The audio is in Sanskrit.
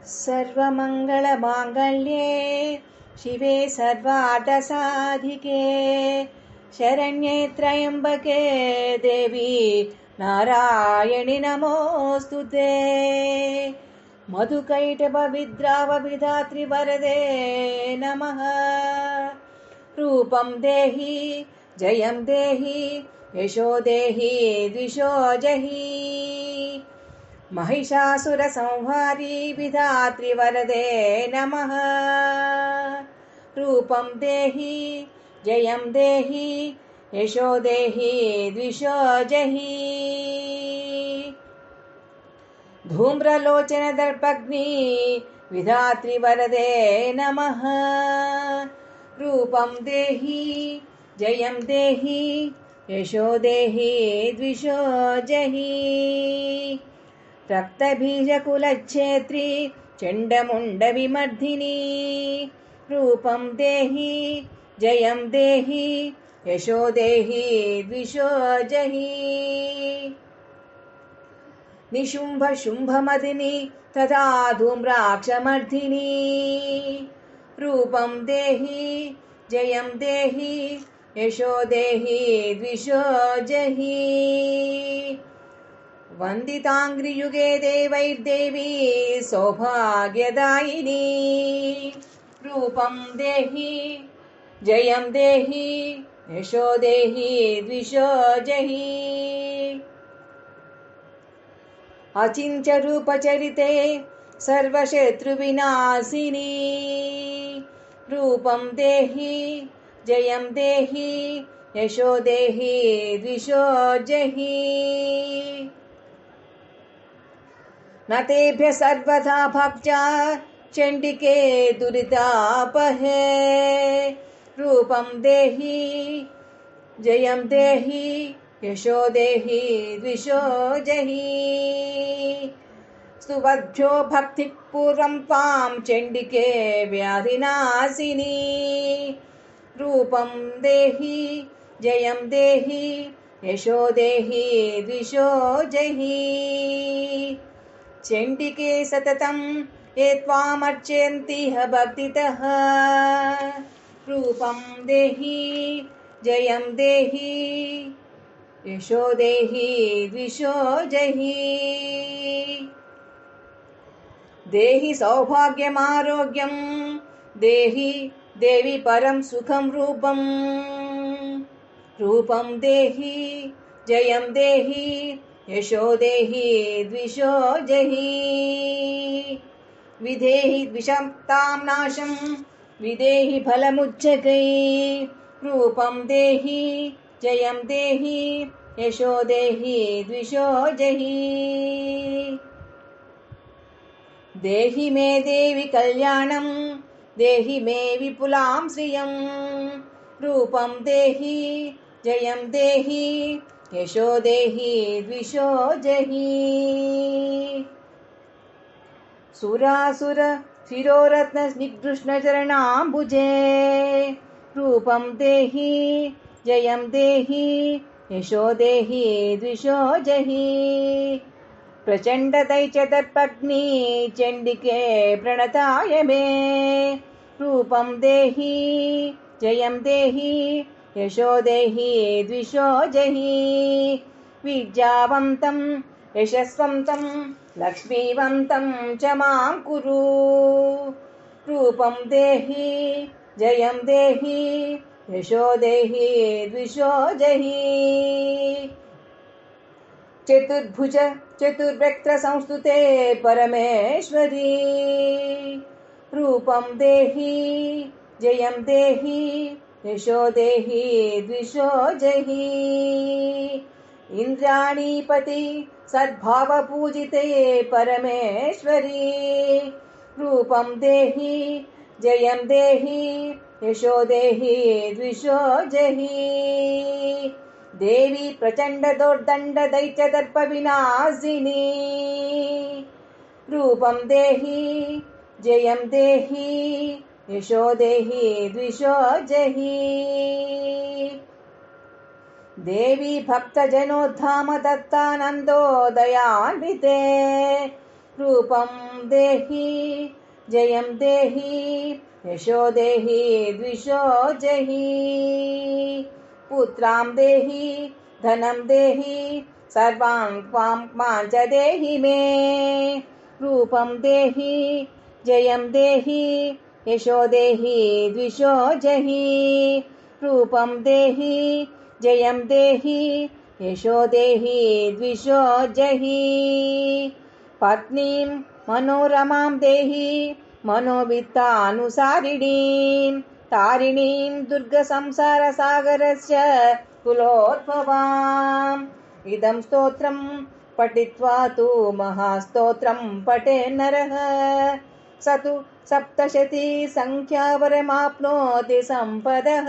सर्वमङ्गलमाङ्गल्ये शिवे सर्वार्थसाधिके शरण्ये त्र्यम्बके देवी नारायणि नमोऽस्तुते। मधुकैटभविद्रावविधात्रि वरदे नमः। रूपं देहि जयं देहि यशो देहि द्विषो जहि। महिषासुरसंहारी विधात्रि वरदे नमः। रूपं देहि जयं देहि यशो देहि द्विषो जहि। धूम्रलोचन दर्पग्नि विधात्रि वरदे नमः। रूपं देहि जयं देहि यशो देहि द्विषो जहि। रक्तबीजकुलच्छेत्री चण्डमुण्डविमर्दिनी रूपं देहि जयं देहि यशो देहि द्विषो जहि। निशुम्भ शुम्भमदिनी तथा धूम्राक्षमर्दिनी रूपं देहि जयं देहि यशो देहि द्विषो जहि। वन्दिताङ्घ्रियुगे देवैर्देवी सौभाग्यदायिनी रूपं देहि जयं देहि यशो देहि द्विषो जहि। अचिन्त्यरूपचरिते सर्वशत्रुविनाशिनी रूपं देहि जयं देहि यशो देहि द्विषो जहि। न तेभ्य सर्वथा भक्त्या चण्डिके दुरितापहे रूपं देहि जयं देहि यशो देहि द्विषो जहि। स्तुवद्भ्यो भक्तिपूर्वं त्वां चण्डिके व्याधिनाशिनी रूपं देहि जयं देहि यशो देहि द्विषो जहि। चण्डिके सततं ये त्वामर्चयन्तिह भक्तितः रूपं देहि जयं देहि यशो देहि द्विषो जहि। देहि सौभाग्यमारोग्यं देहि देवि परं सुखं रूपं रूपं देहि जयं देहि यशो देहि द्विषो जहि। विधेहि द्विषतां नाशं विधेहि फलमुच्चकै रूपं देहि जयं देहि यशो देहि द्विषो जहि। देहि मे देवि कल्याणं देहि मे विपुलां श्रियं रूपं देहि जयं देहि यशो देहि द्विषो जहि। सुरासुर शिरोरत्न निकृष्णचरणाम्बुजे रूपं देहि जयं देहि यशो देहि द्विषो जहि। प्रचण्डदैत्यदर्पग्नि चण्डिके प्रणताय मे रूपं देहि जयं देहि यशो देहि द्विषो जहि। विद्यावन्तं यशस्वन्तं लक्ष्मीवन्तं च मां कुरु रूपं देहि जयं देहि यशो देहि द्विषो जहि। चतुर्भुज चतुर्वक्त्र संस्तुते परमेश्वरी रूपं देहि जयं देहि यशो देहि द्विषो जहि। इन्द्राणीपति सद्भावपूजिते परमेश्वरी रूपं देहि जयं देहि यशो देहि द्विषो जहि। देवी प्रचण्ड दोर्दण्ड दैत्यदर्प विनाशिनी रूपं देहि जयं देहि यशो देहि द्विषो जहि। देवी भक्तजनोद्धाम दत्तानन्दो दयान्विते रूपं देहि जयं देहि यशो देहि द्विषो जहि पुत्रां देहि धनं देहि सर्वान् त्वां मां च देहि मे रूपं देहि जयं देहि यशो देहि द्विषो जहि रूपं देहि जयं देहि यशो देहि द्विषो जहि पत्नीं मनोरमां देहि मनोवित्तानुसारिणीं तारिणीं दुर्गसंसारसागरस्य कुलोद्भवाम् इदं स्तोत्रं पठित्वा तु महास्तोत्रं पठे नरः स तु सप्तशती संख्यावरमाप्नोति सम्पदः।